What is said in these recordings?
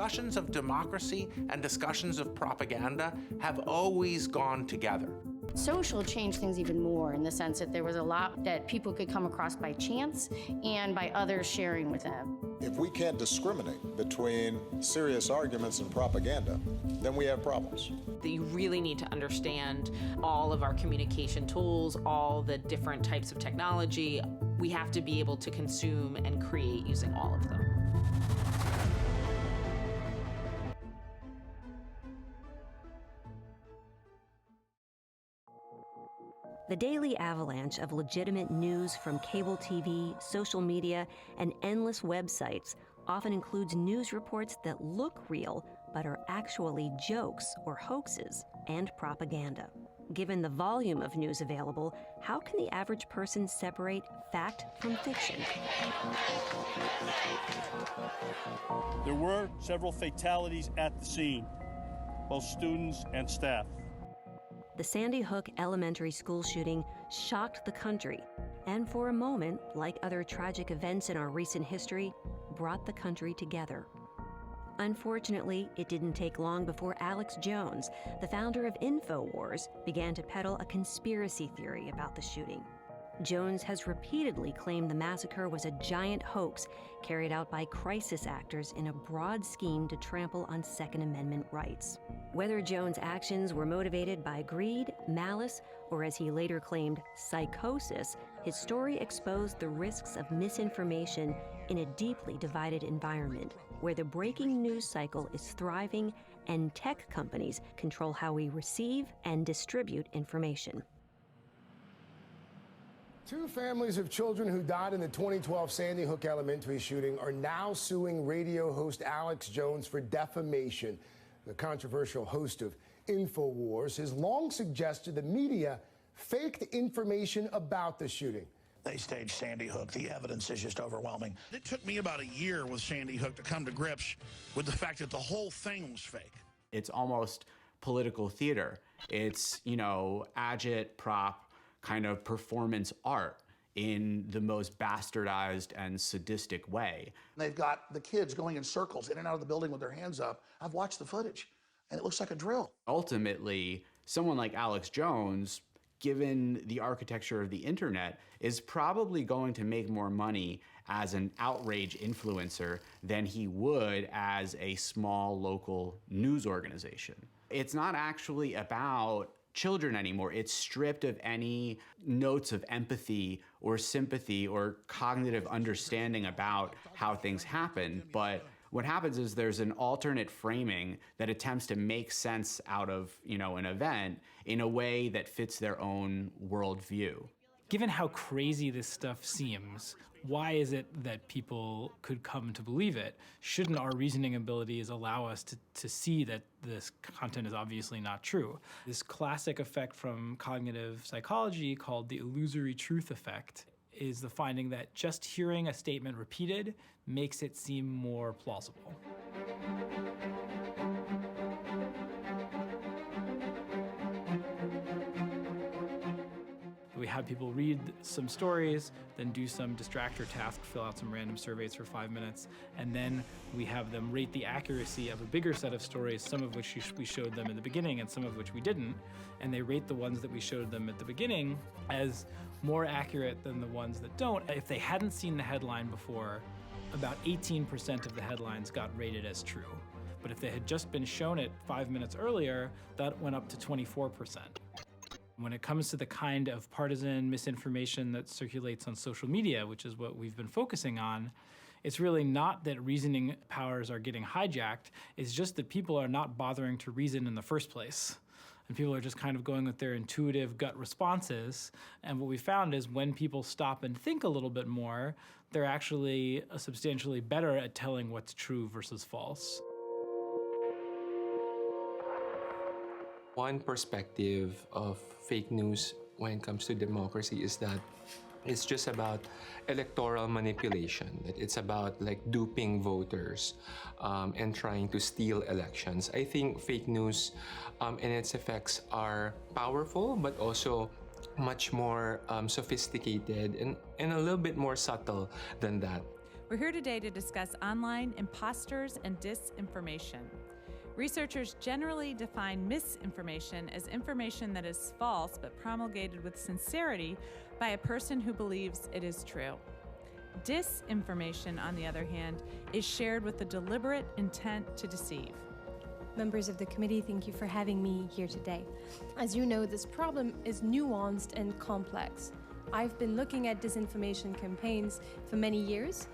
discussions of democracy and discussions of propaganda have always gone together. Social changed things even more in the sense that there was a lot that people could come across by chance and by others sharing with them. If we can't discriminate between serious arguments and propaganda, then we have problems. You really need to understand all of our communication tools, all the different types of technology. We have to be able to consume and create using all of them. The daily avalanche of legitimate news from cable TV, social media, and endless websites often includes news reports that look real but are actually jokes or hoaxes and propaganda. Given the volume of news available, how can the average person separate fact from fiction? There were several fatalities at the scene, both students and staff. The Sandy Hook Elementary School shooting shocked the country, and for a moment, like other tragic events in our recent history, brought the country together. Unfortunately, it didn't take long before Alex Jones, the founder of InfoWars, began to peddle a conspiracy theory about the shooting. Jones has repeatedly claimed the massacre was a giant hoax carried out by crisis actors in a broad scheme to trample on Second Amendment rights. Whether Jones' actions were motivated by greed, malice, or as he later claimed, psychosis, his story exposed the risks of misinformation in a deeply divided environment where the breaking news cycle is thriving and tech companies control how we receive and distribute information. Two families of children who died in the 2012 Sandy Hook Elementary shooting are now suing radio host Alex Jones for defamation. The controversial host of InfoWars has long suggested the media faked information about the shooting. They staged Sandy Hook. The evidence is just overwhelming. It took me about a year with Sandy Hook to come to grips with the fact that the whole thing was fake. It's almost political theater. It's, agit-prop kind of performance art in the most bastardized and sadistic way. They've got the kids going in circles in and out of the building with their hands up. I've watched the footage, and it looks like a drill. Ultimately, someone like Alex Jones, given the architecture of the internet, is probably going to make more money as an outrage influencer than he would as a small local news organization. It's not actually about children anymore. It's stripped of any notes of empathy or sympathy or cognitive understanding about how things happen. But what happens is there's an alternate framing that attempts to make sense out of, an event in a way that fits their own worldview. Given how crazy this stuff seems, why is it that people could come to believe it? Shouldn't our reasoning abilities allow us to see that this content is obviously not true? This classic effect from cognitive psychology called the illusory truth effect is the finding that just hearing a statement repeated makes it seem more plausible. We have people read some stories, then do some distractor task, fill out some random surveys for 5 minutes, and then we have them rate the accuracy of a bigger set of stories, some of which we showed them in the beginning and some of which we didn't, and they rate the ones that we showed them at the beginning as more accurate than the ones that don't. If they hadn't seen the headline before, about 18% of the headlines got rated as true. But if they had just been shown it 5 minutes earlier, that went up to 24%. When it comes to the kind of partisan misinformation that circulates on social media, which is what we've been focusing on, it's really not that reasoning powers are getting hijacked, it's just that people are not bothering to reason in the first place. And people are just kind of going with their intuitive gut responses. And what we found is when people stop and think a little bit more, they're actually substantially better at telling what's true versus false. One perspective of fake news when it comes to democracy is that it's just about electoral manipulation. It's about duping voters and trying to steal elections. I think fake news and its effects are powerful, but also much more sophisticated and a little bit more subtle than that. We're here today to discuss online imposters and disinformation. Researchers generally define misinformation as information that is false but promulgated with sincerity by a person who believes it is true. Disinformation, on the other hand, is shared with the deliberate intent to deceive. Members of the committee, thank you for having me here today. As you know, this problem is nuanced and complex. I've been looking at disinformation campaigns for many years.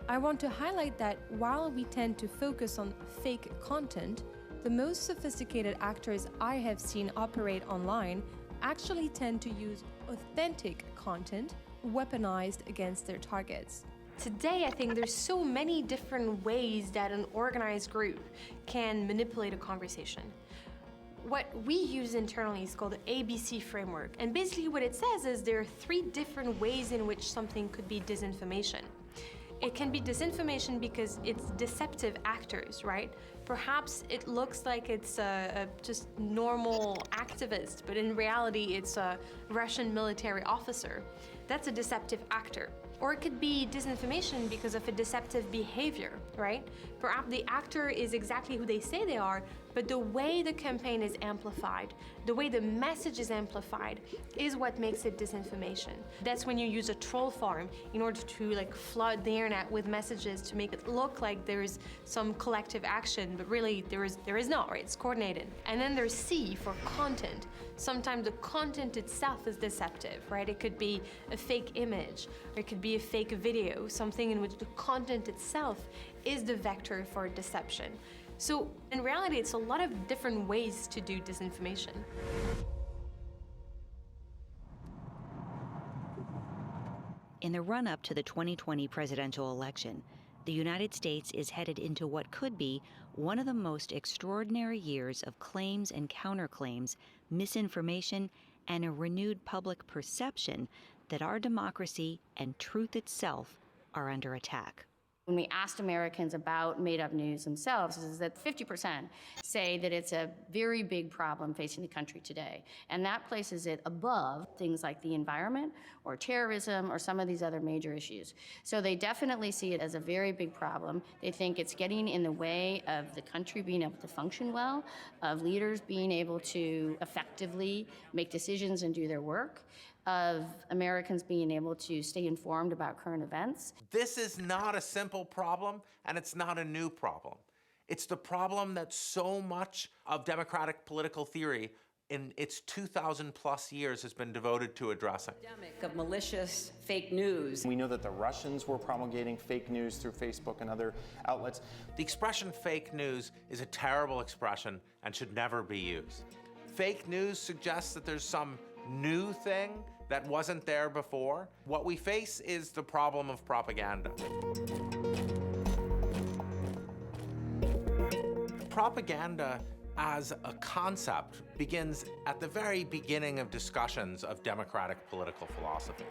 I want to highlight that while we tend to focus on fake content, the most sophisticated actors I have seen operate online actually tend to use authentic content weaponized against their targets. Today, I think there's so many different ways that an organized group can manipulate a conversation. What we use internally is called the ABC framework. And basically what it says is there are 3 different ways in which something could be disinformation. It can be disinformation because it's deceptive actors, right? Perhaps it looks like it's a just normal activist, but in reality it's a Russian military officer. That's a deceptive actor. Or it could be disinformation because of a deceptive behavior, right? Perhaps the actor is exactly who they say they are, but the way the campaign is amplified, the way the message is amplified, is what makes it disinformation. That's when you use a troll farm in order to flood the internet with messages to make it look like there's some collective action, but really there is not, right? It's coordinated. And then there's C for content. Sometimes the content itself is deceptive, right? It could be a fake image, or it could be a fake video, something in which the content itself is the vector for deception. So in reality, it's a lot of different ways to do disinformation. In the run-up to the 2020 presidential election, the United States is headed into what could be one of the most extraordinary years of claims and counterclaims, misinformation, and a renewed public perception that our democracy and truth itself are under attack. When we asked Americans about made-up news themselves, is that 50% say that it's a very big problem facing the country today. And that places it above things like the environment or terrorism or some of these other major issues. So they definitely see it as a very big problem. They think it's getting in the way of the country being able to function well, of leaders being able to effectively make decisions and do their work, of Americans being able to stay informed about current events. This is not a simple problem, and it's not a new problem. It's the problem that so much of democratic political theory in its 2,000 plus years has been devoted to addressing. Of malicious fake news. We know that the Russians were promulgating fake news through Facebook and other outlets. The expression fake news is a terrible expression and should never be used. Fake news suggests that there's some new thing that wasn't there before. What we face is the problem of propaganda. Propaganda as a concept begins at the very beginning of discussions of democratic political philosophy.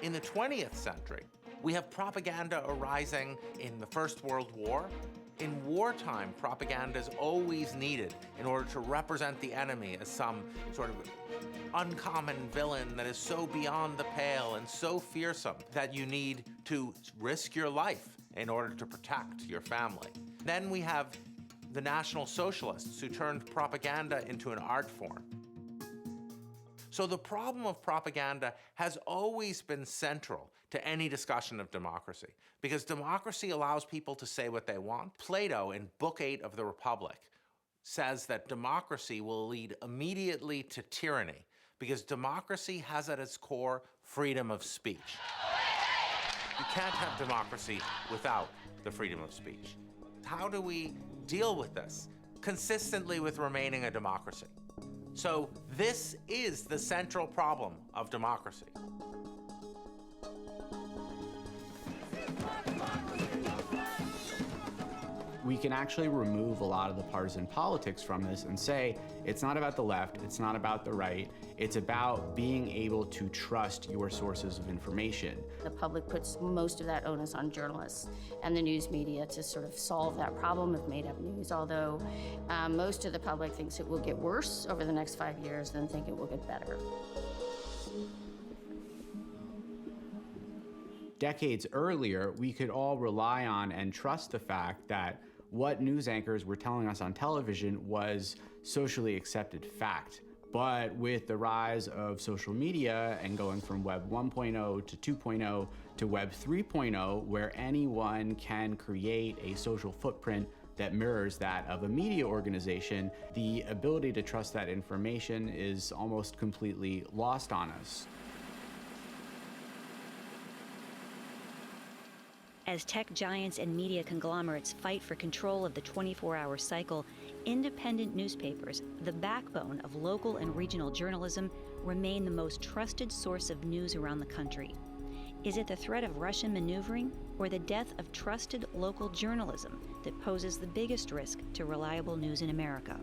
In the 20th century, we have propaganda arising in the First World War. In wartime, propaganda is always needed in order to represent the enemy as some sort of uncommon villain that is so beyond the pale and so fearsome that you need to risk your life in order to protect your family. Then we have the National Socialists who turned propaganda into an art form. So the problem of propaganda has always been central to any discussion of democracy, because democracy allows people to say what they want. Plato, in Book 8 of the Republic, says that democracy will lead immediately to tyranny, because democracy has at its core freedom of speech. You can't have democracy without the freedom of speech. How do we deal with this? Consistently with remaining a democracy. So this is the central problem of democracy. We can actually remove a lot of the partisan politics from this and say, it's not about the left, it's not about the right, it's about being able to trust your sources of information. The public puts most of that onus on journalists and the news media to sort of solve that problem of made-up news, although most of the public thinks it will get worse over the next 5 years than think it will get better. decades earlier, we could all rely on and trust the fact that what news anchors were telling us on television was socially accepted fact. But with the rise of social media and going from Web 1.0 to 2.0 to Web 3.0, where anyone can create a social footprint that mirrors that of a media organization, the ability to trust that information is almost completely lost on us. As tech giants and media conglomerates fight for control of the 24-hour cycle, independent newspapers, the backbone of local and regional journalism, remain the most trusted source of news around the country. Is it the threat of Russian maneuvering or the death of trusted local journalism that poses the biggest risk to reliable news in America?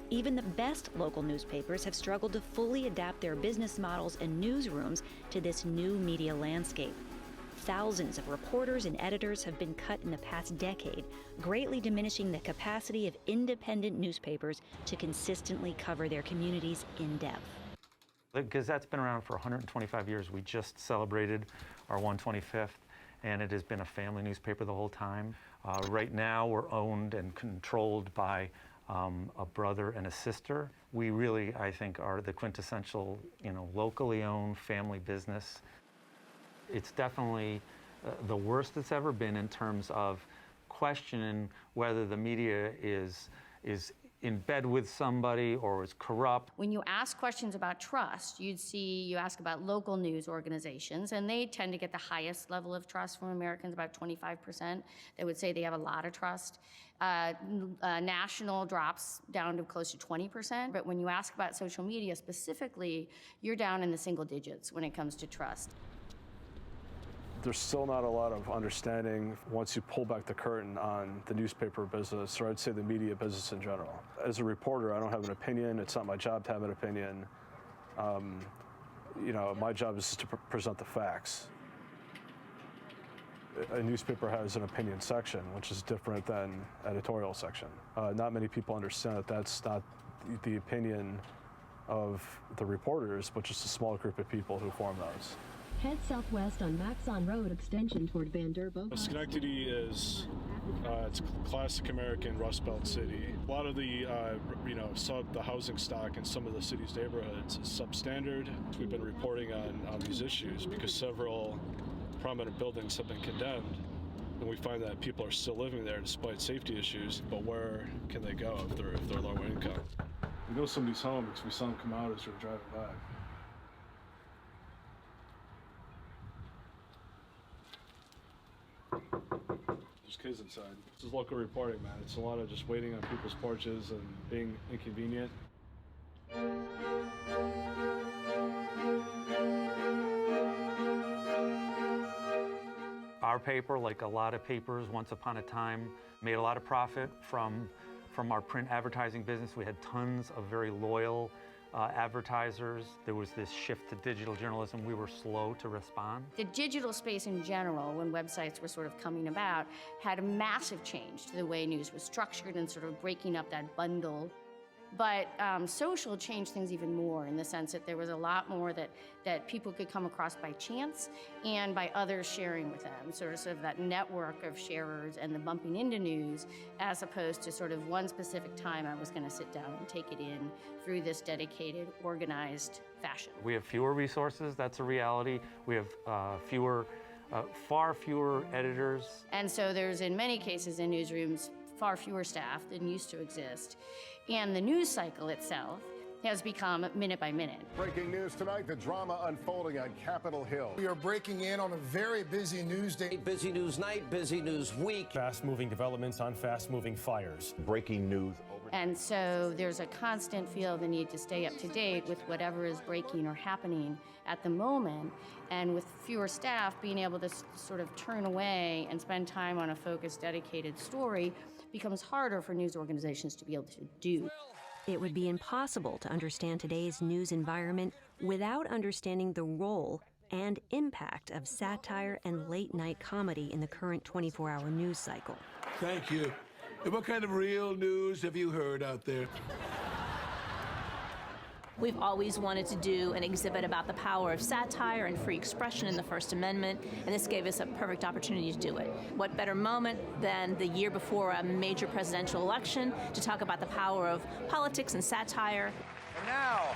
Even the best local newspapers have struggled to fully adapt their business models and newsrooms to this new media landscape. Thousands of reporters and editors have been cut in the past decade, greatly diminishing the capacity of independent newspapers to consistently cover their communities in depth. The Gazette's been around for 125 years. We just celebrated our 125th, and it has been a family newspaper the whole time. Right now, we're owned and controlled by a brother and a sister. We really, I think, are the quintessential, locally owned family business. It's definitely the worst it's ever been in terms of questioning whether the media is in bed with somebody or is corrupt. When you ask questions about trust, you ask about local news organizations, and they tend to get the highest level of trust from Americans, about 25%. They would say they have a lot of trust. National drops down to close to 20%, but when you ask about social media specifically, you're down in the single digits when it comes to trust. There's still not a lot of understanding once you pull back the curtain on the newspaper business, or I'd say the media business in general. As a reporter, I don't have an opinion. It's not my job to have an opinion. My job is just to present the facts. A newspaper has an opinion section, which is different than editorial section. Not many people understand that that's not the opinion of the reporters, but just a small group of people who form those. Head southwest on Maxon Road extension toward Van Der Bosch. Schenectady is it's a classic American Rust Belt city. A lot of the the housing stock in some of the city's neighborhoods is substandard. We've been reporting on these issues because several prominent buildings have been condemned, and we find that people are still living there despite safety issues. But where can they go if they're lower income? We go to somebody's home because we saw them come out as we're driving by. There's kids inside. This is local reporting, man. It's a lot of just waiting on people's porches and being inconvenient. Our paper, like a lot of papers once upon a time, made a lot of profit from our print advertising business. We had tons of very loyal advertisers. There was this shift to digital journalism. We were slow to respond. The digital space in general, when websites were sort of coming about, had a massive change to the way news was structured and sort of breaking up that bundle. But social changed things even more in the sense that there was a lot more that people could come across by chance and by others sharing with them, sort of that network of sharers and the bumping into news, as opposed to sort of one specific time I was going to sit down and take it in through this dedicated, organized fashion. We have fewer resources, that's a reality. We have far fewer editors. And so there's, in many cases in newsrooms, far fewer staff than used to exist. And the news cycle itself has become minute by minute. Breaking news tonight, the drama unfolding on Capitol Hill. We are breaking in on a very busy news day. Busy news night, busy news week. Fast-moving developments on fast-moving fires. Breaking news. And so there's a constant feel the need to stay up to date with whatever is breaking or happening at the moment. And with fewer staff, being able to sort of turn away and spend time on a focused, dedicated story becomes harder for news organizations to be able to do. It would be impossible to understand today's news environment without understanding the role and impact of satire and late-night comedy in the current 24-hour news cycle. Thank you. And what kind of real news have you heard out there? We've always wanted to do an exhibit about the power of satire and free expression in the First Amendment, and this gave us a perfect opportunity to do it. What better moment than the year before a major presidential election to talk about the power of politics and satire. And now,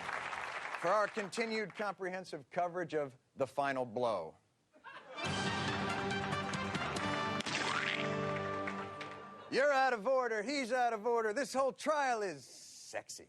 for our continued comprehensive coverage of The Final Blow. You're out of order, he's out of order. This whole trial is sexy.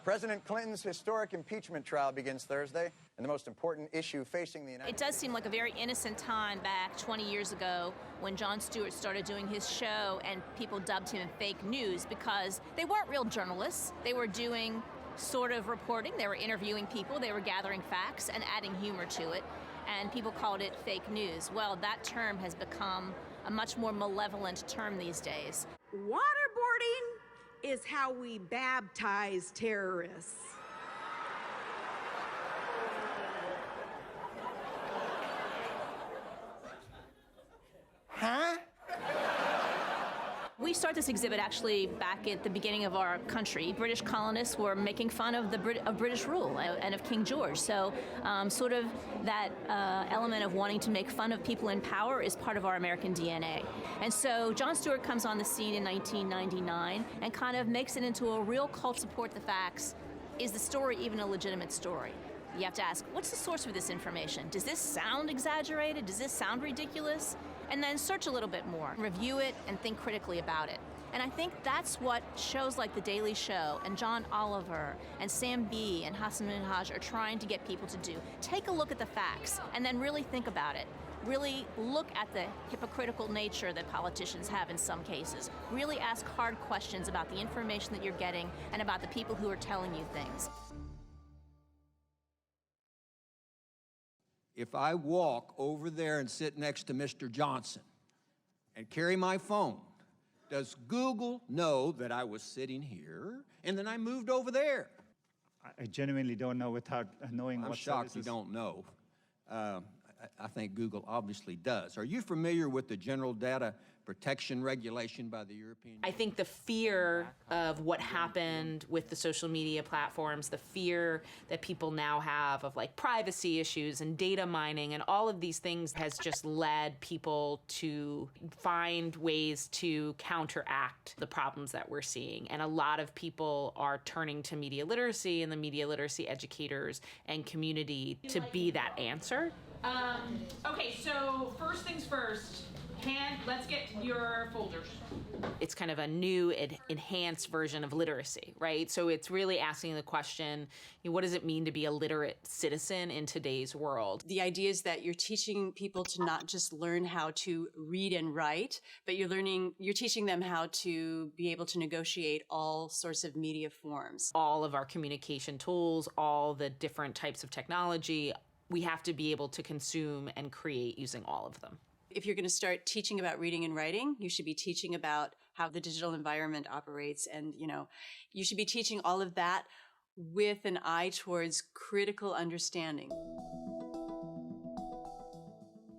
President Clinton's historic impeachment trial begins Thursday, and the most important issue facing the United States. It does seem like a very innocent time back 20 years ago when Jon Stewart started doing his show and people dubbed him fake news because they weren't real journalists. They were doing sort of reporting. They were interviewing people. They were gathering facts and adding humor to it, and people called it fake news. Well, that term has become a much more malevolent term these days. Waterboarding is how we baptize terrorists. Huh? We started this exhibit actually back at the beginning of our country. British colonists were making fun of British rule and of King George. So sort of that element of wanting to make fun of people in power is part of our American DNA. And so Jon Stewart comes on the scene in 1999 and kind of makes it into a real cult support the facts. Is the story even a legitimate story? You have to ask, what's the source for this information? Does this sound exaggerated? Does this sound ridiculous? And then search a little bit more, review it, and think critically about it. And I think that's what shows like The Daily Show and John Oliver and Sam Bee and Hassan Minhaj are trying to get people to do. Take a look at the facts and then really think about it. Really look at the hypocritical nature that politicians have in some cases. Really ask hard questions about the information that you're getting and about the people who are telling you things. If I walk over there and sit next to Mr. Johnson and carry my phone, does Google know that I was sitting here and then I moved over there? I genuinely don't know without knowing I'm what shocked services. you don't know. I think Google obviously does. Are you familiar with the General Data Protection Regulation by the European Union? I think the fear of what happened with the social media platforms, the fear that people now have of like privacy issues and data mining and all of these things has just led people to find ways to counteract the problems that we're seeing. And a lot of people are turning to media literacy and the media literacy educators and community to be that answer. Okay, so first things first, let's get your folders. It's kind of a new, enhanced version of literacy, right? So it's really asking the question, what does it mean to be a literate citizen in today's world? The idea is that you're teaching people to not just learn how to read and write, but you're teaching them how to be able to negotiate all sorts of media forms. All of our communication tools, all the different types of technology, we have to be able to consume and create using all of them. If you're going to start teaching about reading and writing, you should be teaching about how the digital environment operates. And, you should be teaching all of that with an eye towards critical understanding.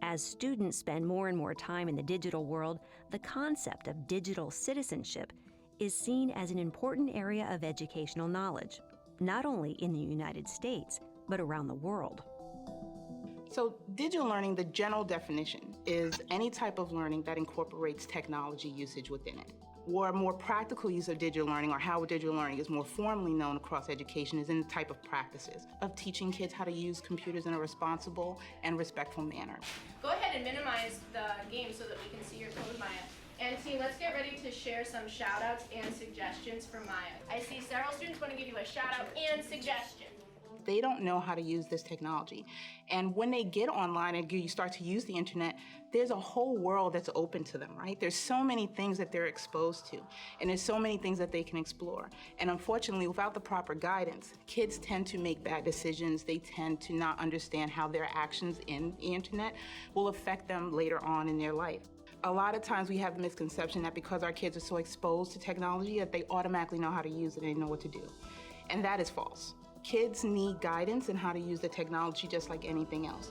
As students spend more and more time in the digital world, the concept of digital citizenship is seen as an important area of educational knowledge, not only in the United States, but around the world. So digital learning, the general definition, is any type of learning that incorporates technology usage within it. Or a more practical use of digital learning, or how digital learning is more formally known across education, is in the type of practices of teaching kids how to use computers in a responsible and respectful manner. Go ahead and minimize the game so that we can see your code, Maya. And team, let's get ready to share some shout outs and suggestions for Maya. I see several students want to give you a shout out and suggestion. They don't know how to use this technology. And when they get online and you start to use the internet, there's a whole world that's open to them, right? There's so many things that they're exposed to, and there's so many things that they can explore. And unfortunately, without the proper guidance, kids tend to make bad decisions. They tend to not understand how their actions in the internet will affect them later on in their life. A lot of times we have the misconception that because our kids are so exposed to technology that they automatically know how to use it and they know what to do. And that is false. Kids need guidance in how to use the technology just like anything else.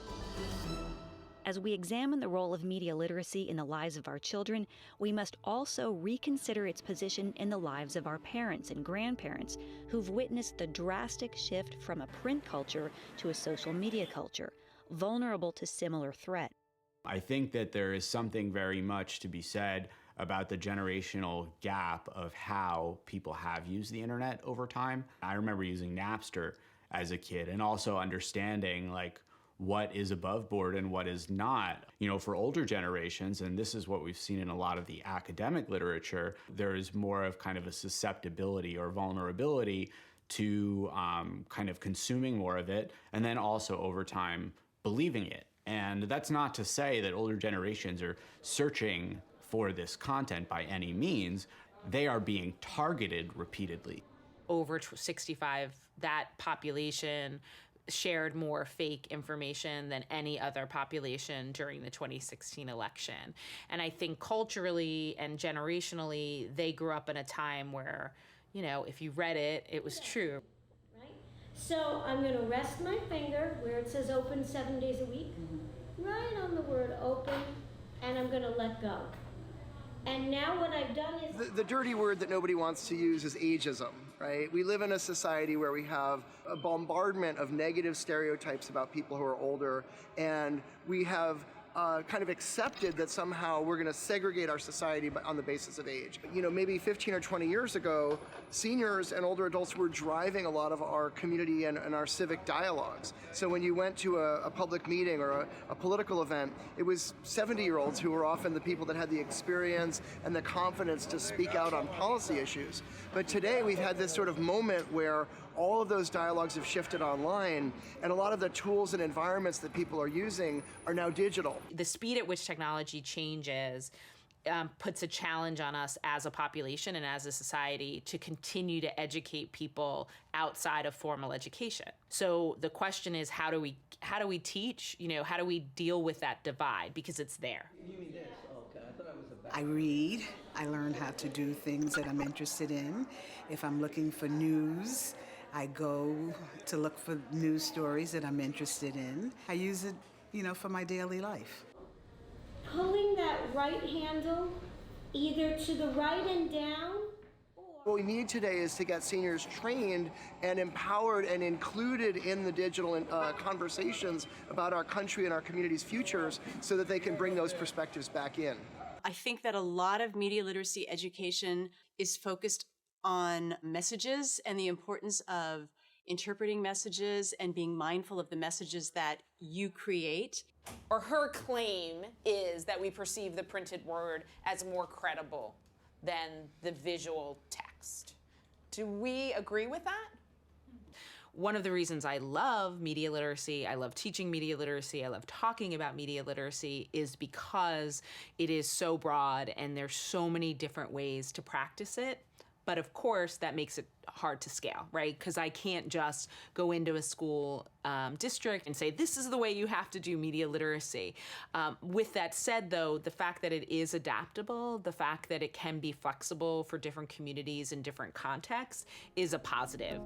As we examine the role of media literacy in the lives of our children, we must also reconsider its position in the lives of our parents and grandparents who've witnessed the drastic shift from a print culture to a social media culture, vulnerable to similar threat. I think that there is something very much to be said about the generational gap of how people have used the internet over time. I remember using Napster as a kid and also understanding like what is above board and what is not. You know, for older generations, and this is what we've seen in a lot of the academic literature, there is more of kind of a susceptibility or vulnerability to kind of consuming more of it, and then also over time believing it. And that's not to say that older generations are searching for this content by any means. They are being targeted repeatedly. Over 65, that population shared more fake information than any other population during the 2016 election. And I think culturally and generationally, they grew up in a time where, you know, if you read it, it was true. So I'm going to rest my finger where it says open 7 days a week, right on the word open, and I'm going to let go. And now what I've done is... The dirty word that nobody wants to use is ageism, right? We live in a society where we have a bombardment of negative stereotypes about people who are older, and we have kind of accepted that somehow we're going to segregate our society on the basis of age. You know, maybe 15 or 20 years ago, seniors and older adults were driving a lot of our community and our civic dialogues. So when you went to a public meeting or a political event, it was 70-year-olds who were often the people that had the experience and the confidence to speak out on policy issues. But today we've had this sort of moment where all of those dialogues have shifted online, and a lot of the tools and environments that people are using are now digital. The speed at which technology changes puts a challenge on us as a population and as a society to continue to educate people outside of formal education. So the question is, how do we teach? You know, how do we deal with that divide, because it's there? I read. I learn how to do things that I'm interested in. If I'm looking for news, I go to look for news stories that I'm interested in. I use it, you know, for my daily life. Pulling that right handle either to the right and down. What we need today is to get seniors trained and empowered and included in the digital conversations about our country and our community's futures so that they can bring those perspectives back in. I think that a lot of media literacy education is focused on messages and the importance of interpreting messages and being mindful of the messages that you create. Or her claim is that we perceive the printed word as more credible than the visual text. Do we agree with that? One of the reasons I love media literacy, I love teaching media literacy, I love talking about media literacy, is because it is so broad and there's so many different ways to practice it. But of course, that makes it hard to scale, right? Because I can't just go into a school district and say, this is the way you have to do media literacy. With that said, though, the fact that it is adaptable, the fact that it can be flexible for different communities and different contexts is a positive.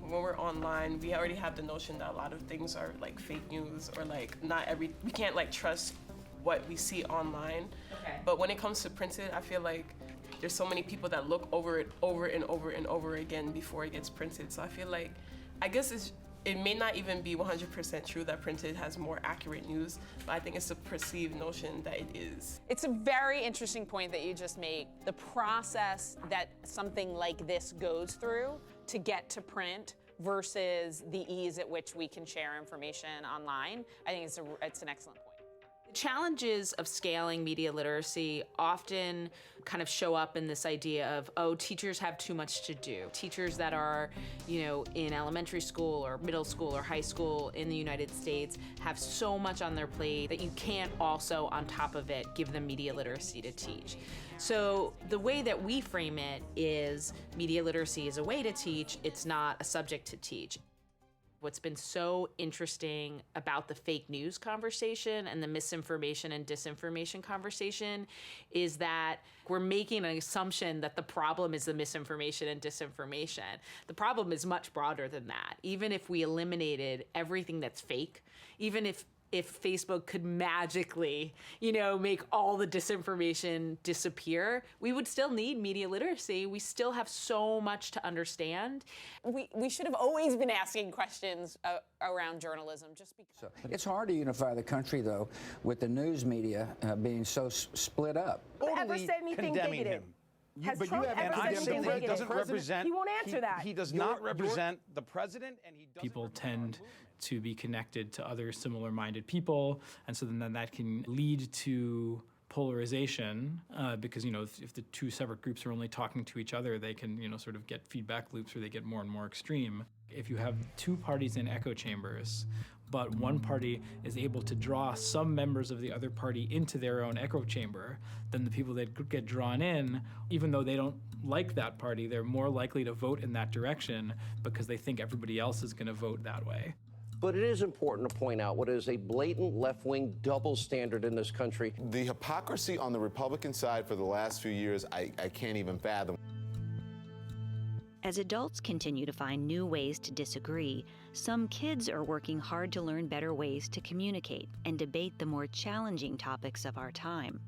When we're online, we already have the notion that a lot of things are like fake news, or like we can't like trust what we see online. Okay. But when it comes to printed, I feel like there's so many people that look over it over and over and over again before it gets printed. So I feel like, I guess it may not even be 100% true that printed has more accurate news, but I think it's a perceived notion that it is. It's a very interesting point that you just made. The process that something like this goes through to get to print versus the ease at which we can share information online, I think it's an excellent point. The challenges of scaling media literacy often kind of show up in this idea of, oh, teachers have too much to do. Teachers that are, you know, in elementary school or middle school or high school in the United States have so much on their plate that you can't also, on top of it, give them media literacy to teach. So the way that we frame it is media literacy is a way to teach, it's not a subject to teach. What's been so interesting about the fake news conversation and the misinformation and disinformation conversation is that we're making an assumption that the problem is the misinformation and disinformation. The problem is much broader than that. Even if we eliminated everything that's fake, even if if Facebook could magically, make all the disinformation disappear. We would still need media literacy. We still have so much to understand. We should have always been asking questions around journalism just because. It's hard to unify the country, though, with the news media being so split up. Ever said anything condemning bigoted? him. Has But Trump you ever haven't. said anything bigoted? Doesn't represent. He won't answer that. He does not represent the president, and he doesn't. People tend to be connected to other similar-minded people, and so then that can lead to polarization because if the two separate groups are only talking to each other, they can sort of get feedback loops where they get more and more extreme. If you have two parties in echo chambers, but one party is able to draw some members of the other party into their own echo chamber, then the people that get drawn in, even though they don't like that party, they're more likely to vote in that direction because they think everybody else is going to vote that way. But it is important to point out what is a blatant left-wing double standard in this country. The hypocrisy on the Republican side for the last few years, I can't even fathom. As adults continue to find new ways to disagree, some kids are working hard to learn better ways to communicate and debate the more challenging topics of our time.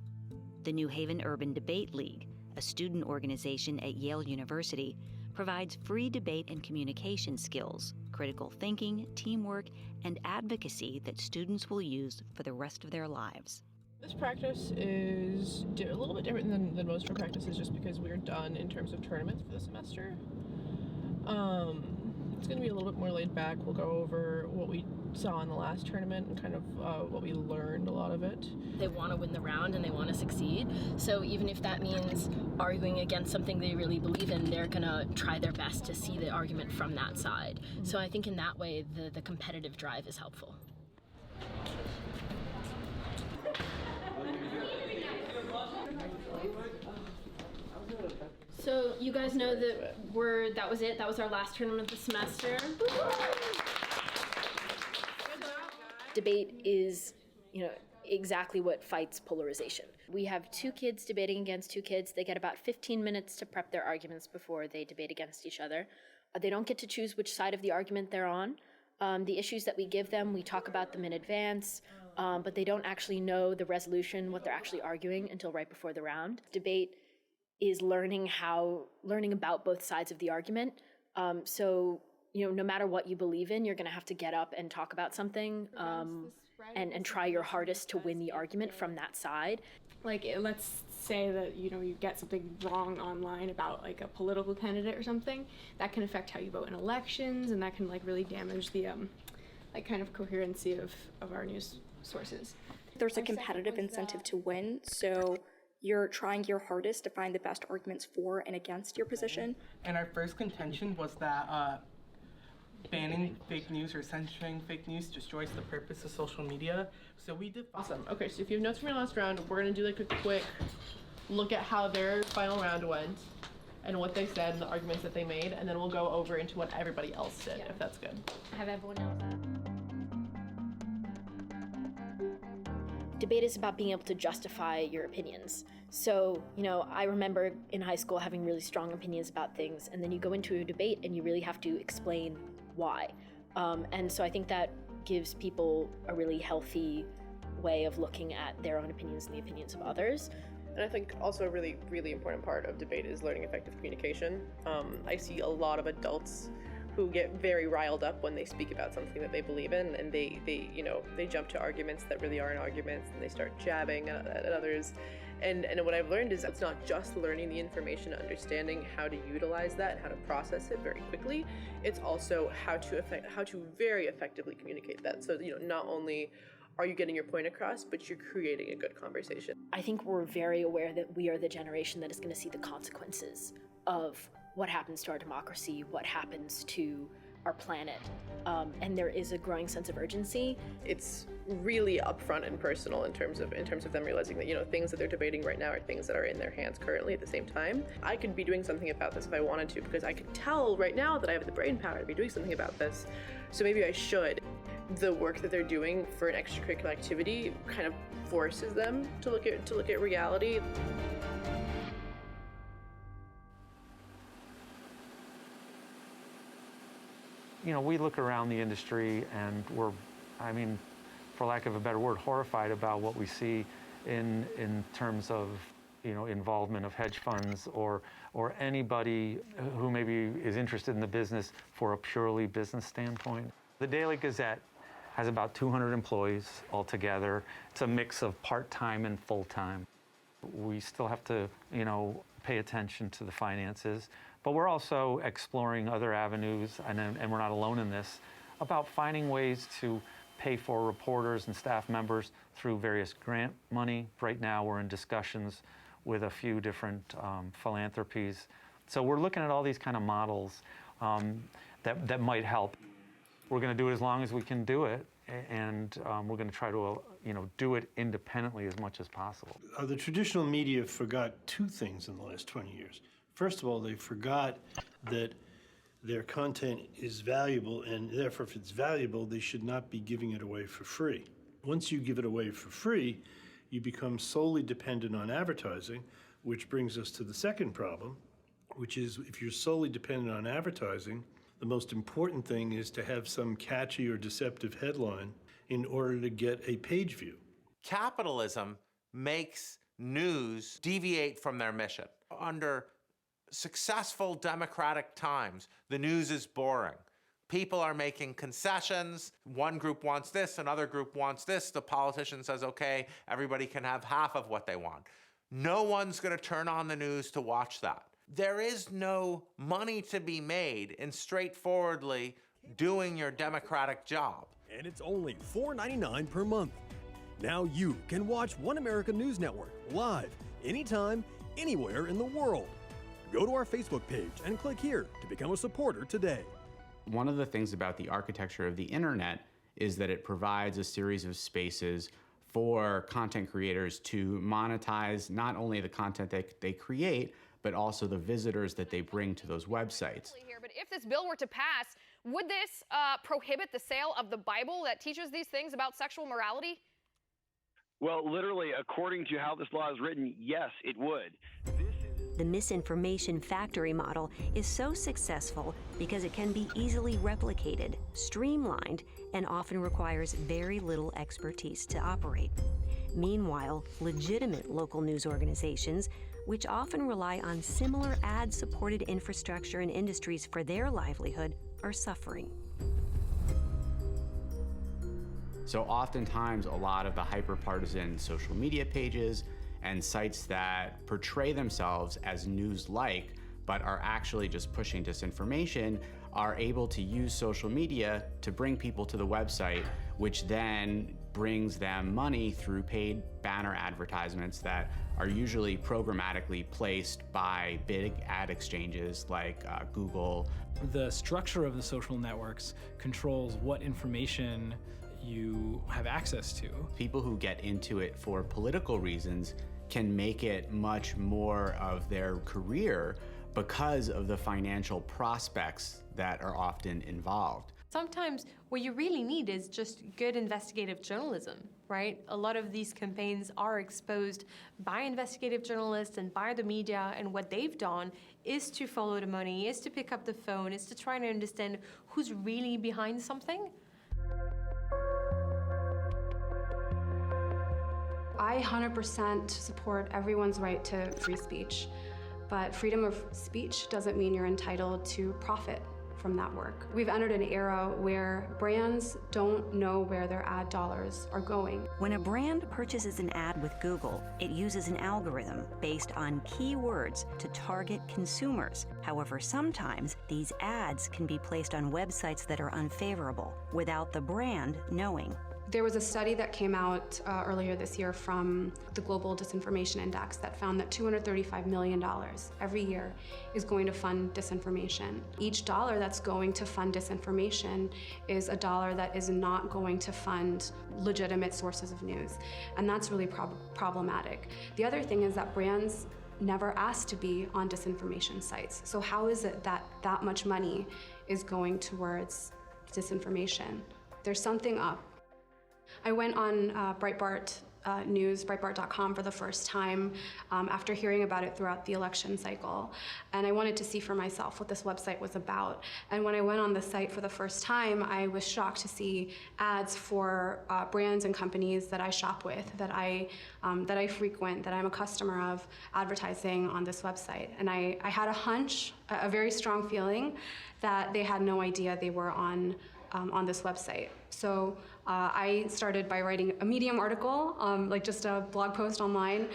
The New Haven Urban Debate League, a student organization at Yale University, provides free debate and communication skills, critical thinking, teamwork, and advocacy that students will use for the rest of their lives. This practice is a little bit different than most of our practices just because we're done in terms of tournaments for the semester. It's going to be a little bit more laid back. We'll go over what we saw in the last tournament and kind of what we learned, a lot of it. They want to win the round and they want to succeed. So even if that means arguing against something they really believe in, they're going to try their best to see the argument from that side. So I think in that way, the competitive drive is helpful. So you guys know that that was it. That was our last tournament of the semester. Debate is, exactly what fights polarization. We have two kids debating against two kids. They get about 15 minutes to prep their arguments before they debate against each other. They don't get to choose which side of the argument they're on. The issues that we give them, we talk about them in advance, but they don't actually know the resolution, what they're actually arguing, until right before the round. Debate is learning about both sides of the argument. So no matter what you believe in, you're going to have to get up and talk about something and try your hardest to win the argument from that side. Like, let's say that, you get something wrong online about, like, a political candidate or something. That can affect how you vote in elections, and that can, really damage the, kind of coherency of our news sources. There's a competitive incentive to win, so you're trying your hardest to find the best arguments for and against your position. And our first contention was that banning fake news or censoring fake news destroys the purpose of social media. So we did. Awesome. Okay, so if you have notes from your last round, we're going to do a quick look at how their final round went and what they said and the arguments that they made, and then we'll go over into what everybody else did, if that's good. Have everyone else. Debate is about being able to justify your opinions. So, I remember in high school having really strong opinions about things, and then you go into a debate and you really have to explain why. And so I think that gives people a really healthy way of looking at their own opinions and the opinions of others. And I think also a really, really important part of debate is learning effective communication. I see a lot of adults who get very riled up when they speak about something that they believe in, and they jump to arguments that really aren't arguments, and they start jabbing at others. And what I've learned is it's not just learning the information, understanding how to utilize that and how to process it very quickly. It's also how to very effectively communicate that. So not only are you getting your point across, but you're creating a good conversation. I think we're very aware that we are the generation that is going to see the consequences of what happens to our democracy, what happens to our planet, and there is a growing sense of urgency. It's really upfront and personal in terms of them realizing that things that they're debating right now are things that are in their hands currently at the same time. I could be doing something about this if I wanted to, because I could tell right now that I have the brain power to be doing something about this. So maybe I should. The work that they're doing for an extracurricular activity kind of forces them to look at reality. We look around the industry and for lack of a better word, horrified about what we see in terms of involvement of hedge funds or anybody who maybe is interested in the business for a purely business standpoint. The Daily Gazette has about 200 employees altogether. It's a mix of part-time and full-time. We still have to, pay attention to the finances, but we're also exploring other avenues, and we're not alone in this, about finding ways to pay for reporters and staff members through various grant money. Right now, we're in discussions with a few different philanthropies. So we're looking at all these kind of models that might help. We're going to do it as long as we can do it, and we're going to try to do it independently as much as possible. The traditional media forgot two things in the last 20 years. First of all, they forgot that their content is valuable, and therefore, if it's valuable, they should not be giving it away for free. Once you give it away for free, you become solely dependent on advertising, which brings us to the second problem, which is if you're solely dependent on advertising, the most important thing is to have some catchy or deceptive headline in order to get a page view. Capitalism makes news deviate from their mission. Under successful democratic times, the news is boring. People are making concessions. One group wants this, another group wants this. The politician says, okay, everybody can have half of what they want. No one's going to turn on the news to watch that. There is no money to be made in straightforwardly doing your democratic job. And it's only $4.99 per month. Now you can watch One America News Network live, anytime, anywhere in the world. Go to our Facebook page and click here to become a supporter today. One of the things about the architecture of the internet is that it provides a series of spaces for content creators to monetize not only the content that they create, but also the visitors that they bring to those websites. But if this bill were to pass, would this prohibit the sale of the Bible that teaches these things about sexual morality? Well, literally, according to how this law is written, yes, it would. The misinformation factory model is so successful because it can be easily replicated, streamlined, and often requires very little expertise to operate. Meanwhile, legitimate local news organizations, which often rely on similar ad-supported infrastructure and industries for their livelihood, are suffering. So oftentimes, a lot of the hyper-partisan social media pages and sites that portray themselves as news-like, but are actually just pushing disinformation, are able to use social media to bring people to the website, which then brings them money through paid banner advertisements that are usually programmatically placed by big ad exchanges like Google. The structure of the social networks controls what information you have access to. People who get into it for political reasons can make it much more of their career because of the financial prospects that are often involved. Sometimes what you really need is just good investigative journalism, right? A lot of these campaigns are exposed by investigative journalists and by the media, and what they've done is to follow the money, is to pick up the phone, is to try to understand who's really behind something. I 100% support everyone's right to free speech, but freedom of speech doesn't mean you're entitled to profit from that work. We've entered an era where brands don't know where their ad dollars are going. When a brand purchases an ad with Google, it uses an algorithm based on keywords to target consumers. However, sometimes these ads can be placed on websites that are unfavorable without the brand knowing. There was a study that came out earlier this year from the Global Disinformation Index that found that $235 million every year is going to fund disinformation. Each dollar that's going to fund disinformation is a dollar that is not going to fund legitimate sources of news. And that's really problematic. The other thing is that brands never asked to be on disinformation sites. So how is it that that much money is going towards disinformation? There's something up. I went on Breitbart news, Breitbart.com, for the first time after hearing about it throughout the election cycle. And I wanted to see for myself what this website was about. And when I went on the site for the first time, I was shocked to see ads for brands and companies that I shop with, that I frequent, that I'm a customer of, advertising on this website. And I had a hunch, a very strong feeling, that they had no idea they were on this website. So I started by writing a Medium article, like just a blog post online,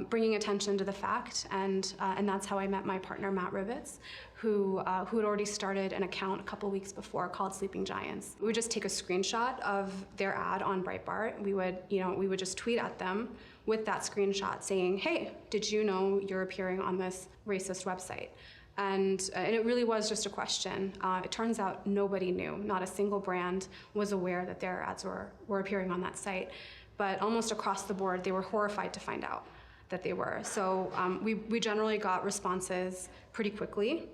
bringing attention to the fact, and that's how I met my partner, Matt Rivets, who had already started an account a couple weeks before called Sleeping Giants. We would just take a screenshot of their ad on Breitbart. We would just tweet at them with that screenshot saying, "Hey, did you know you're appearing on this racist website?" And it really was just a question. It turns out nobody knew. Not a single brand was aware that their ads were appearing on that site. But almost across the board, they were horrified to find out that they were. So we generally got responses pretty quickly.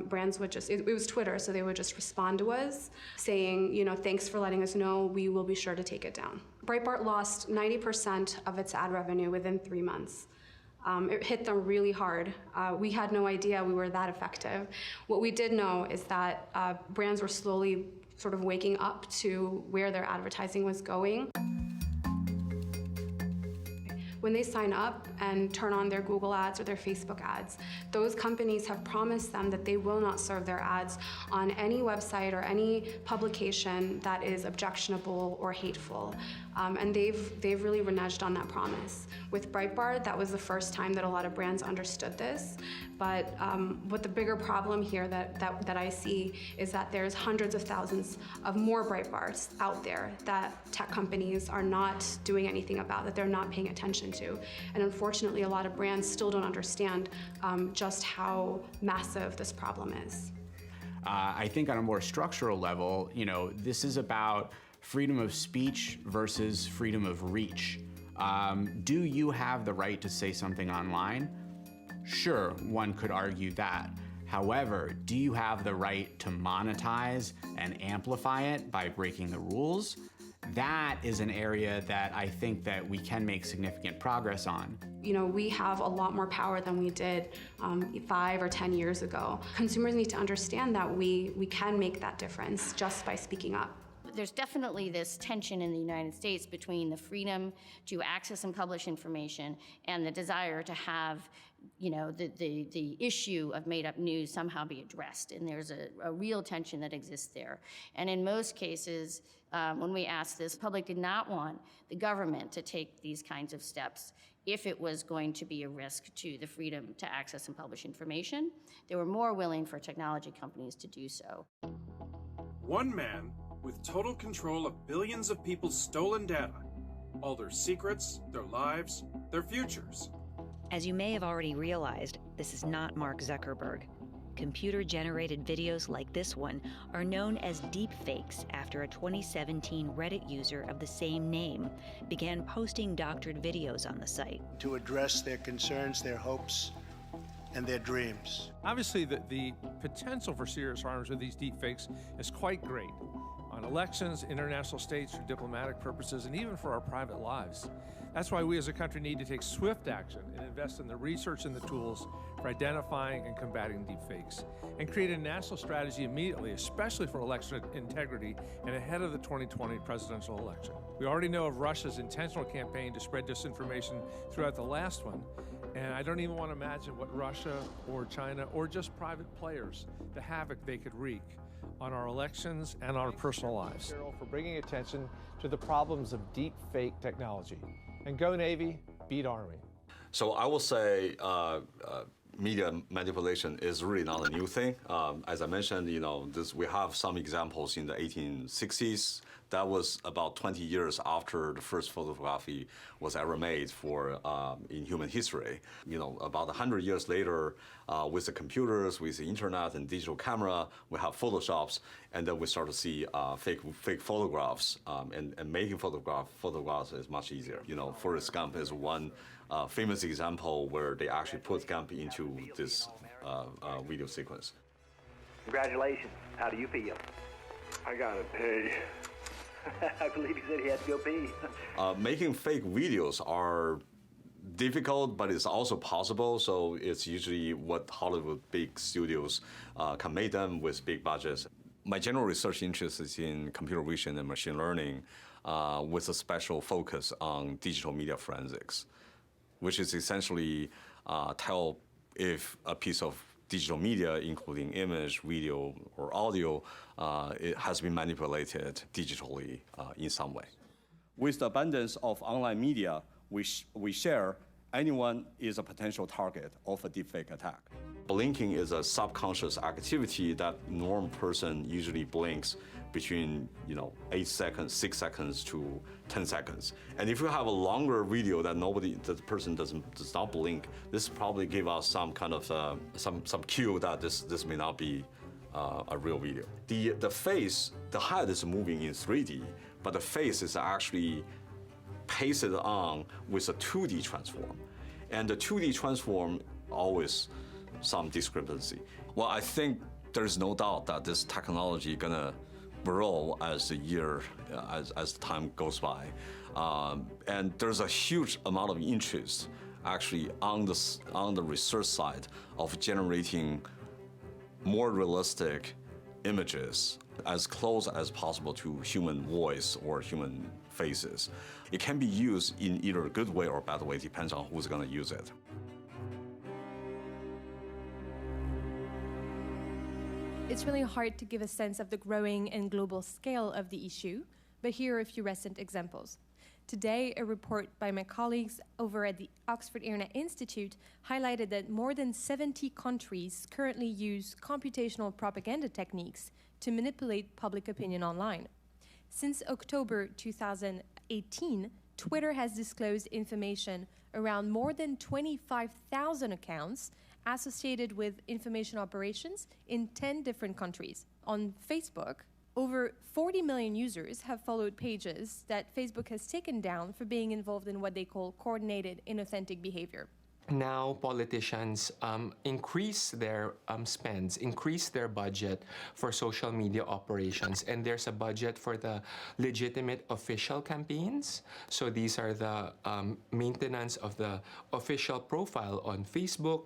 Brands would just, it was Twitter, so they would just respond to us saying, thanks for letting us know, we will be sure to take it down. Breitbart lost 90% of its ad revenue within 3 months. It hit them really hard. We had no idea we were that effective. What we did know is that brands were slowly sort of waking up to where their advertising was going. When they sign up and turn on their Google ads or their Facebook ads, those companies have promised them that they will not serve their ads on any website or any publication that is objectionable or hateful. And they've really reneged on that promise. With Breitbart, that was the first time that a lot of brands understood this. But what the bigger problem here that I see is that there's hundreds of thousands of more Breitbarts out there that tech companies are not doing anything about, that they're not paying attention to. And unfortunately, a lot of brands still don't understand just how massive this problem is. I think on a more structural level, this is about freedom of speech versus freedom of reach. Do you have the right to say something online? Sure, one could argue that. However, do you have the right to monetize and amplify it by breaking the rules? That is an area that I think that we can make significant progress on. We have a lot more power than we did 5 or 10 years ago. Consumers need to understand that we can make that difference just by speaking up. There's definitely this tension in the United States between the freedom to access and publish information and the desire to have, the issue of made-up news somehow be addressed. And there's a real tension that exists there. And in most cases, when we asked this, the public did not want the government to take these kinds of steps if it was going to be a risk to the freedom to access and publish information. They were more willing for technology companies to do so. One man with total control of billions of people's stolen data, all their secrets, their lives, their futures. As you may have already realized, this is not Mark Zuckerberg. Computer-generated videos like this one are known as deepfakes after a 2017 Reddit user of the same name began posting doctored videos on the site. To address their concerns, their hopes, and their dreams. Obviously, the potential for serious harms with these deepfakes is quite great. On elections, international states, for diplomatic purposes, and even for our private lives. That's why we as a country need to take swift action and invest in the research and the tools for identifying and combating deepfakes, and create a national strategy immediately, especially for election integrity and ahead of the 2020 presidential election. We already know of Russia's intentional campaign to spread disinformation throughout the last one, and I don't even want to imagine what Russia or China or just private players, the havoc they could wreak on our elections and our personal lives. For bringing attention to the problems of deep fake technology. And go Navy, beat Army. So I will say media manipulation is really not a new thing. As I mentioned, we have some examples in the 1860s. That was about 20 years after the first photography was ever made in human history. About 100 years later, with the computers, with the internet and digital camera, we have Photoshops, and then we start to see fake photographs, and making photographs is much easier. Forrest Gump is one famous example where they actually put Gump into this video sequence. Congratulations. How do you feel? I gotta pay. I believe he said he had to go pee. Making fake videos are difficult, but it's also possible. So it's usually what Hollywood big studios can make them with big budgets. My general research interest is in computer vision and machine learning with a special focus on digital media forensics, which is essentially tell if a piece of digital media, including image, video, or audio, it has been manipulated digitally in some way. With the abundance of online media, we share anyone is a potential target of a deepfake attack. Blinking is a subconscious activity that normal person usually blinks between 8 seconds, 6 seconds to 10 seconds. And if you have a longer video that the person does not blink, this probably give us some kind of some cue that this may not be a real video. The face, the head is moving in 3D, but the face is actually pasted on with a 2D transform. And the 2D transform always some discrepancy. Well, I think there's no doubt that this technology gonna grow as the time goes by. And there's a huge amount of interest actually on the research side of generating more realistic images as close as possible to human voice or human faces. It can be used in either a good way or a bad way, depends on who's gonna use it. It's really hard to give a sense of the growing and global scale of the issue, but here are a few recent examples. Today, a report by my colleagues over at the Oxford Internet Institute highlighted that more than 70 countries currently use computational propaganda techniques to manipulate public opinion online. Since October 2018, Twitter has disclosed information around more than 25,000 accounts associated with information operations in 10 different countries. On Facebook, over 40 million users have followed pages that Facebook has taken down for being involved in what they call coordinated inauthentic behavior. Now politicians increase their spends, increase their budget for social media operations, and there's a budget for the legitimate official campaigns. So these are the maintenance of the official profile on Facebook,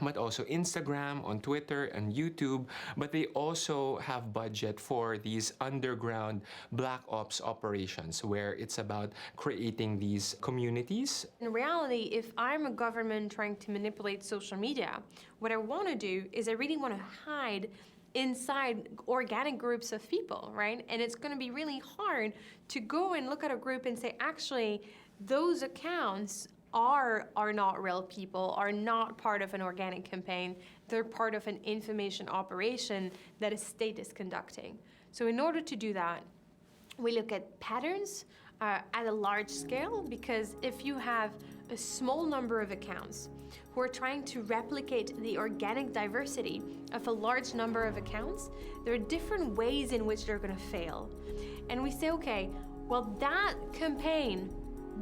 but also Instagram, on Twitter, and YouTube. But they also have budget for these underground black ops operations where it's about creating these communities. In reality, if I'm a government trying to manipulate social media, what I want to do is I really want to hide inside organic groups of people, right? And it's going to be really hard to go and look at a group and say, actually, those accounts are not real people, are not part of an organic campaign. They're part of an information operation that a state is conducting. So in order to do that, we look at patterns at a large scale, because if you have a small number of accounts who are trying to replicate the organic diversity of a large number of accounts, there are different ways in which they're going to fail. And we say, okay, well, that campaign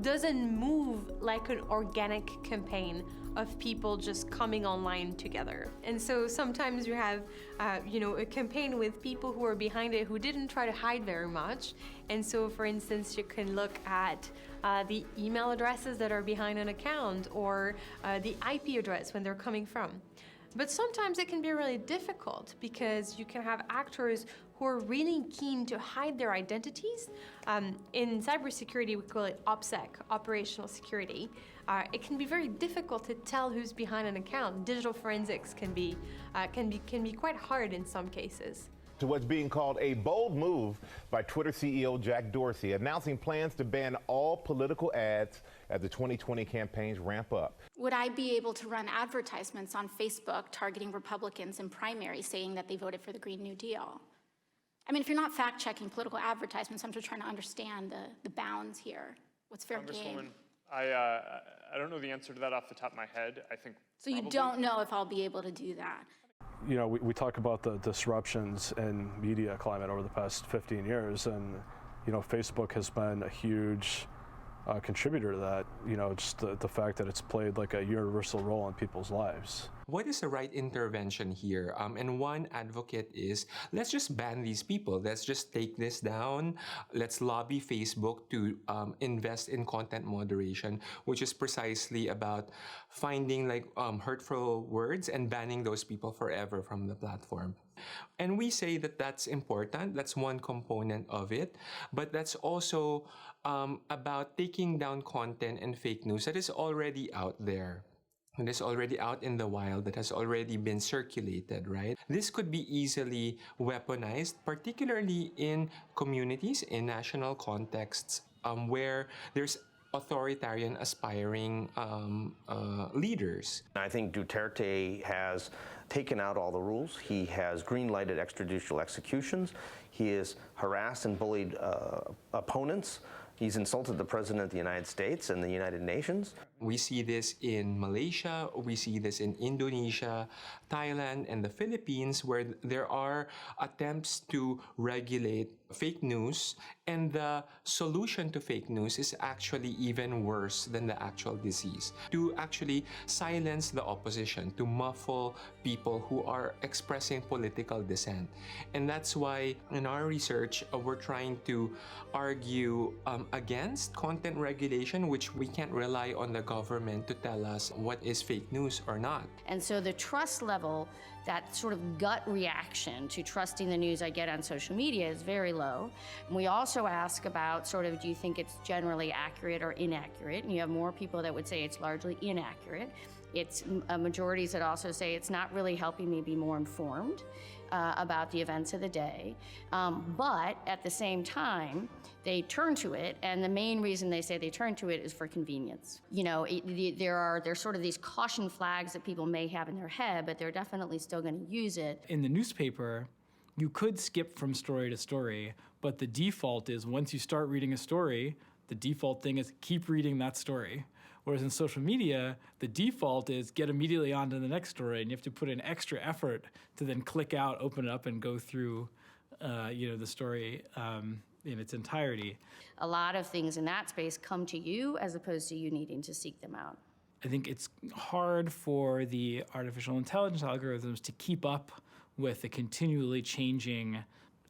doesn't move like an organic campaign of people just coming online together. And so sometimes you have, a campaign with people who are behind it who didn't try to hide very much. And so, for instance, you can look at the email addresses that are behind an account, or the IP address when they're coming from. But sometimes it can be really difficult because you can have actors who are really keen to hide their identities. In cybersecurity, we call it OPSEC, operational security. It can be very difficult to tell who's behind an account. Digital forensics can be quite hard in some cases. To what's being called a bold move by Twitter CEO Jack Dorsey, announcing plans to ban all political ads as the 2020 campaigns ramp up. Would I be able to run advertisements on Facebook targeting Republicans in primaries saying that they voted for the Green New Deal? I mean, if you're not fact-checking political advertisements, I'm just trying to understand the bounds here. What's fair game? I don't know the answer to that off the top of my head. I think. So you don't know if I'll be able to do that? We talk about the disruptions in media climate over the past 15 years, and Facebook has been a huge contributor to that. Just the fact that it's played like a universal role in people's lives. What is the right intervention here? And one advocate is, let's just ban these people. Let's just take this down. Let's lobby Facebook to invest in content moderation, which is precisely about finding like hurtful words and banning those people forever from the platform. And we say that that's important. That's one component of it. But that's also about taking down content and fake news that is already out there. That is already out in the wild, that has already been circulated, right? This could be easily weaponized, particularly in communities, in national contexts, where there's authoritarian aspiring leaders. I think Duterte has taken out all the rules. He has green-lighted extrajudicial executions. He has harassed and bullied opponents. He's insulted the President of the United States and the United Nations. We see this in Malaysia, we see this in Indonesia, Thailand, and the Philippines, where there are attempts to regulate fake news, and the solution to fake news is actually even worse than the actual disease. To actually silence the opposition, to muffle people who are expressing political dissent. And that's why in our research, we're trying to argue against content regulation, which we can't rely on the government to tell us what is fake news or not. And so the trust level, that sort of gut reaction to trusting the news I get on social media is very low. And we also ask about sort of, do you think it's generally accurate or inaccurate? And you have more people that would say it's largely inaccurate. It's majorities that also say it's not really helping me be more informed about the events of the day. But at the same time, they turn to it, and the main reason they say they turn to it is for convenience. You know, there's sort of these caution flags that people may have in their head, but they're definitely still going to use it. In the newspaper, you could skip from story to story, but the default is once you start reading a story, the default thing is keep reading that story. Whereas in social media, the default is get immediately on to the next story, and you have to put in extra effort to then click out, open it up, and go through the story in its entirety. A lot of things in that space come to you as opposed to you needing to seek them out. I think it's hard for the artificial intelligence algorithms to keep up with the continually changing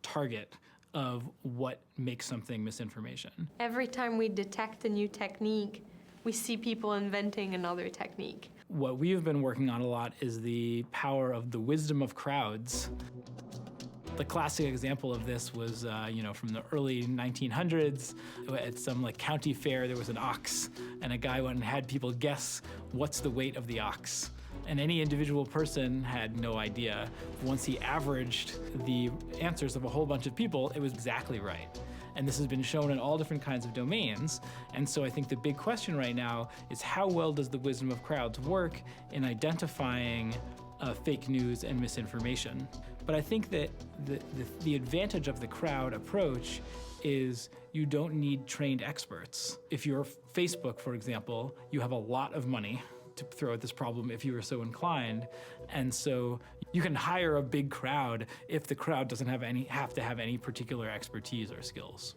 target of what makes something misinformation. Every time we detect a new technique, we see people inventing another technique. What we have been working on a lot is the power of the wisdom of crowds. The classic example of this was, from the early 1900s. At some county fair, there was an ox, and a guy went and had people guess what's the weight of the ox. And any individual person had no idea. Once he averaged the answers of a whole bunch of people, it was exactly right. And this has been shown in all different kinds of domains. And so I think the big question right now is how well does the wisdom of crowds work in identifying fake news and misinformation? But I think that the advantage of the crowd approach is you don't need trained experts. If you're Facebook, for example, you have a lot of money to throw at this problem if you were so inclined. And so you can hire a big crowd if the crowd doesn't have to have any particular expertise or skills.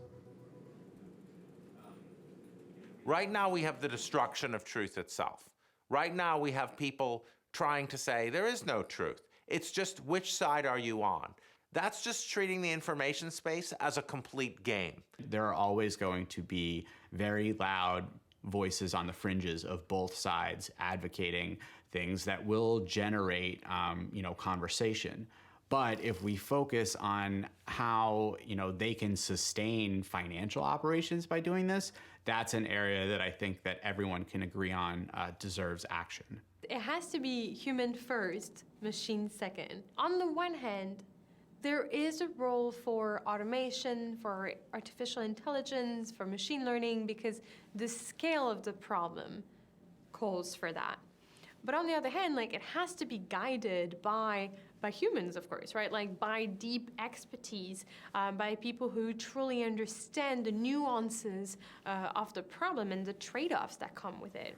Right now we have the destruction of truth itself. Right now we have people trying to say there is no truth. It's just which side are you on? That's just treating the information space as a complete game. There are always going to be very loud voices on the fringes of both sides advocating things that will generate, conversation. But if we focus on how, they can sustain financial operations by doing this, that's an area that I think that everyone can agree on deserves action. It has to be human first, machine second. On the one hand, there is a role for automation, for artificial intelligence, for machine learning, because the scale of the problem calls for that. But on the other hand, it has to be guided by humans, of course, right? By deep expertise, by people who truly understand the nuances of the problem and the trade-offs that come with it.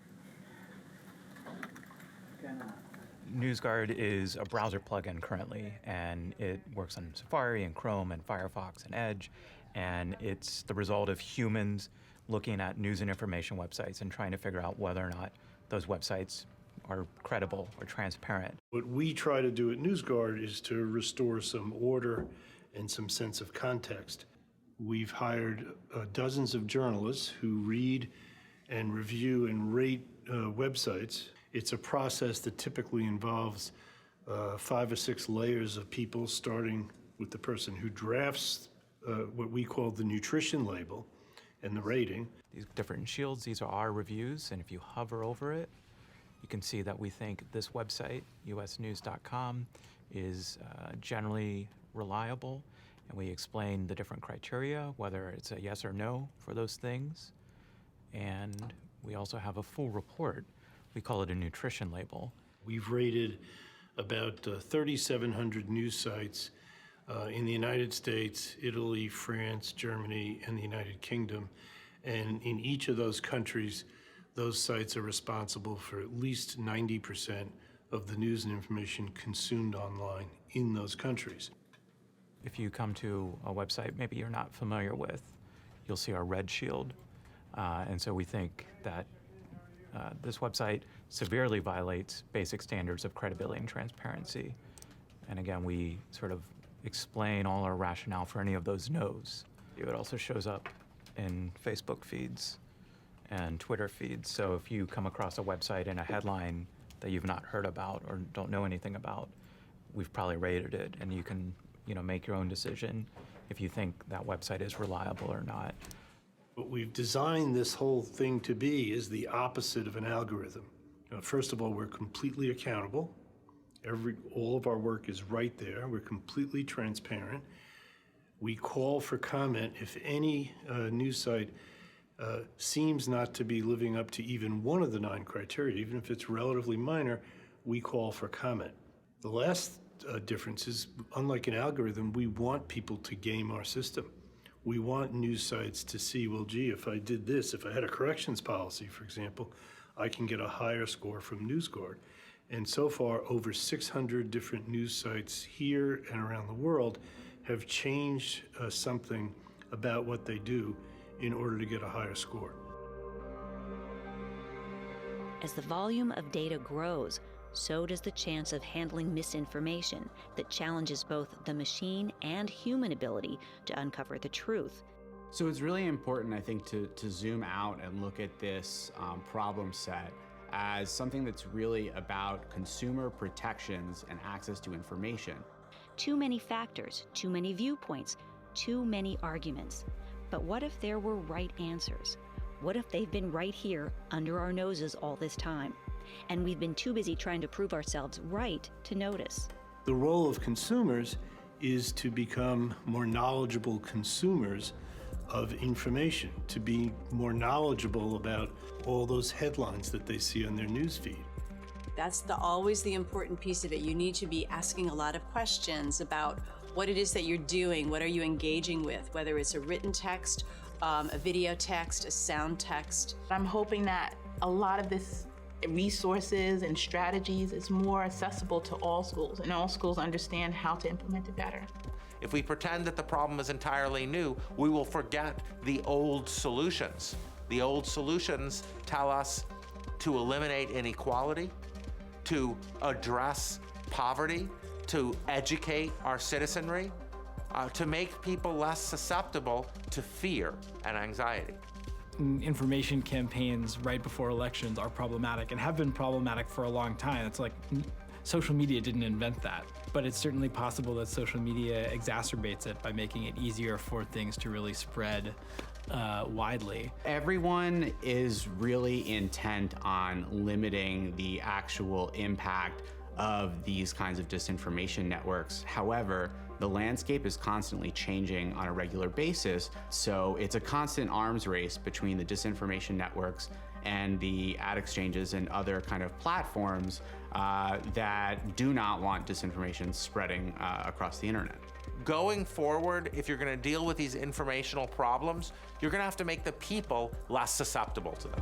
NewsGuard is a browser plugin currently, and it works on Safari and Chrome and Firefox and Edge, and it's the result of humans looking at news and information websites and trying to figure out whether or not those websites are credible or transparent. What we try to do at NewsGuard is to restore some order and some sense of context. We've hired dozens of journalists who read and review and rate websites. It's a process that typically involves 5 or 6 layers of people, starting with the person who drafts what we call the nutrition label and the rating. These different shields, these are our reviews, and if you hover over it, you can see that we think this website, usnews.com, is generally reliable, and we explain the different criteria, whether it's a yes or no for those things. And we also have a full report. We call it a nutrition label. We've rated about 3,700 news sites in the United States, Italy, France, Germany, and the United Kingdom. And in each of those countries, those sites are responsible for at least 90% of the news and information consumed online in those countries. If you come to a website maybe you're not familiar with, you'll see our red shield. And so we think that this website severely violates basic standards of credibility and transparency. And again, we sort of explain all our rationale for any of those no's. It also shows up in Facebook feeds and Twitter feeds. So if you come across a website and a headline that you've not heard about or don't know anything about, we've probably rated it, and you can, make your own decision if you think that website is reliable or not. What we've designed this whole thing to be is the opposite of an algorithm. First of all, we're completely accountable. All of our work is right there. We're completely transparent. We call for comment if any news site seems not to be living up to even one of the 9 criteria, even if it's relatively minor, we call for comment. The last difference is, unlike an algorithm, we want people to game our system. We want news sites to see, well, gee, if I did this, if I had a corrections policy, for example, I can get a higher score from NewsGuard. And so far, over 600 different news sites here and around the world have changed something about what they do in order to get a higher score. As the volume of data grows, so does the chance of handling misinformation that challenges both the machine and human ability to uncover the truth. So it's really important, I think, to zoom out and look at this problem set as something that's really about consumer protections and access to information. Too many factors, too many viewpoints, too many arguments. But what if there were right answers? What if they've been right here under our noses all this time, and we've been too busy trying to prove ourselves right to notice? The role of consumers is to become more knowledgeable consumers of information, to be more knowledgeable about all those headlines that they see on their newsfeed. That's always the important piece of it. You need to be asking a lot of questions about what it is that you're doing, what are you engaging with, whether it's a written text, a video text, a sound text. I'm hoping that a lot of this resources and strategies is more accessible to all schools, and all schools understand how to implement it better. If we pretend that the problem is entirely new, we will forget the old solutions. The old solutions tell us to eliminate inequality, to address poverty, to educate our citizenry, to make people less susceptible to fear and anxiety. Information campaigns right before elections are problematic and have been problematic for a long time. It's like social media didn't invent that, but it's certainly possible that social media exacerbates it by making it easier for things to really spread widely. Everyone is really intent on limiting the actual impact of these kinds of disinformation networks. However, the landscape is constantly changing on a regular basis, so it's a constant arms race between the disinformation networks and the ad exchanges and other kind of platforms that do not want disinformation spreading across the internet. Going forward, if you're going to deal with these informational problems, you're going to have to make the people less susceptible to them.